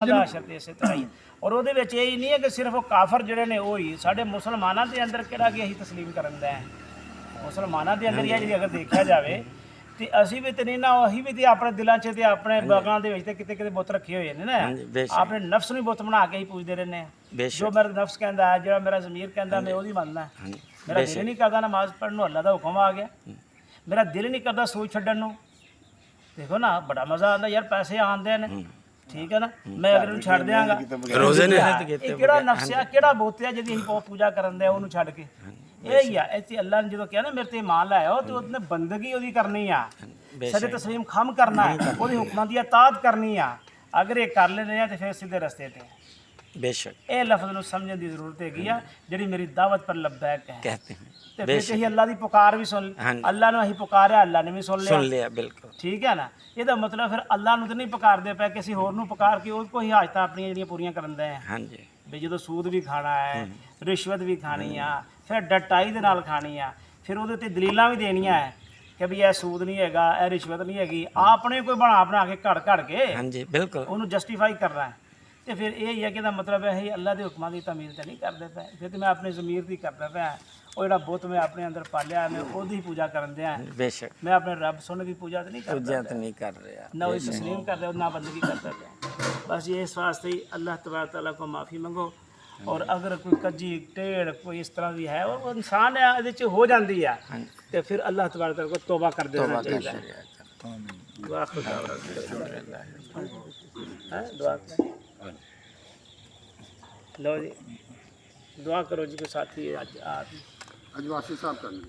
शर्त इस तरह ही और वो यही नहीं है कि सिर्फ वो काफर जड़े ने वो ही साढ़े मुसलमानों के अंदर किहड़ा कि असीं तस्लीम करन दे मुसलमानों के अंदर यह जी अगर देखा जाए तो असी भी तो नहीं ना अही भी तो अपने दिलों च अपने बागां दे विच किते किते बुत रखे हुए हैं ना अपने नफ्स नूं बुत बना के ही पूजते रहने जो मेरा नफ्स कहता है जो मेरा ज़मीर कहता मैं वही मनना मेरा दिल नहीं करता नमाज पढ़ने अल्लाह का हुक्म आ गया मेरा दिल नहीं करता सूद छड्डण नूं देखो ना बड़ा मज़ा आता यार पैसे आंदे ने ठीक है ना मैं अगर उन्हें छड़ देंगा रोजे ने किहड़ा नफ्स आ किहड़ा बुत आ जिहदी असीं पूजा करन दे उन्होंने छड़ के यही आ इत्थे अल्लाह ने जो कहा ना मेरे ते ईमान लाओ तो उसने बंदगी उहदी करनी आ सजे तस्लीम खम करना है उहदे हुक्मां दी इताअत करनी आ अगर ये कर लेने आ तो फिर सीधे रस्ते ते बेशक ये लफ्ज़ नूं समझण दी जरूरत हैगी आ जिहड़ी मेरी दावत पर लब्बैक है कहते हैं ते फिर असीं अल्लाह दी पुकार भी सुन अल्लाह नूं असीं पुकारिया अल्लाह ने भी सुन लिया बिल्कुल ठीक है ना ਇਹਦਾ मतलब फिर अल्लाह ਨੂੰ तो नहीं पुकारते पे किसी होर ਨੂੰ पुकार के ਉਹਦੇ ਕੋਈ ਹਾਜਤਾਂ ਆਪਣੀਆਂ ਜਿਹੜੀਆਂ ਪੂਰੀਆਂ ਕਰਨ ਦੇ ਆ ਹਾਂਜੀ ਵੀ ਜਦੋਂ ਸੂਦ ਵੀ ਖਾਣਾ ਹੈ ਰਿਸ਼ਵਤ ਵੀ ਖਾਣੀ ਆ ਫਿਰ ਡਟਾਈ ਦੇ ਨਾਲ ਖਾਣੀ ਆ ਫਿਰ ਉਹਦੇ ਤੇ ਦਲੀਲਾਂ ਵੀ ਦੇਣੀਆਂ ਹੈ ਕਿ ਵੀ ਇਹ ਸੂਦ ਨਹੀਂ ਹੈਗਾ ਇਹ ਰਿਸ਼ਵਤ ਨਹੀਂ ਹੈਗੀ ਆਪਣੇ ਕੋਈ ਬਣਾ ਕੇ ਘੜ ਕੇ ਹਾਂਜੀ ਬਿਲਕੁਲ ਉਹਨੂੰ ਜਸਟੀਫਾਈ ਕਰਨਾ ਹੈ ਤੇ ਫਿਰ ਇਹ ਹੀ ਹੈ ਕਿ ਇਹਦਾ ਮਤਲਬ ਹੈ ਇਹ ਅੱਲਾਹ ਦੇ ਹੁਕਮਾਂ ਦੀ ਤਾਮੀਲ ਤਾਂ ਨਹੀਂ ਕਰਦੇ ਪਏ ਫਿਰ ਤੇ ਮੈਂ ਆਪਣੇ ਜ਼ਮੀਰ ਦੀ ਕਰਦਾ ਪਿਆ ਉਹ ਜਿਹੜਾ ਬੁੱਤ ਮੈਂ ਆਪਣੇ ਅੰਦਰ ਪਾਲਿਆ ਮੈਂ ਉਹਦੀ ਪੂਜਾ ਕਰਨ ਦਿਆਂ बेशक मैं अपने रब सुन की पूजा तो नहीं करता पूजा तो नहीं कर रहे आप। ना वही तस्लीम करता ना बंदगी करता है बस ये इस वास्ते ही अल्लाह तबारक तआला को माफ़ी मंगो और अगर कोई कजी टेढ़ कोई इस तरह की है और वो इंसान है ये हो जाती है तो फिर अल्लाह तबारक तआला को तौबा कर देना चाहिए दुआ खुदा है दुआ लो जी दुआ करो जी के साथी आज अजवासी साहब करनी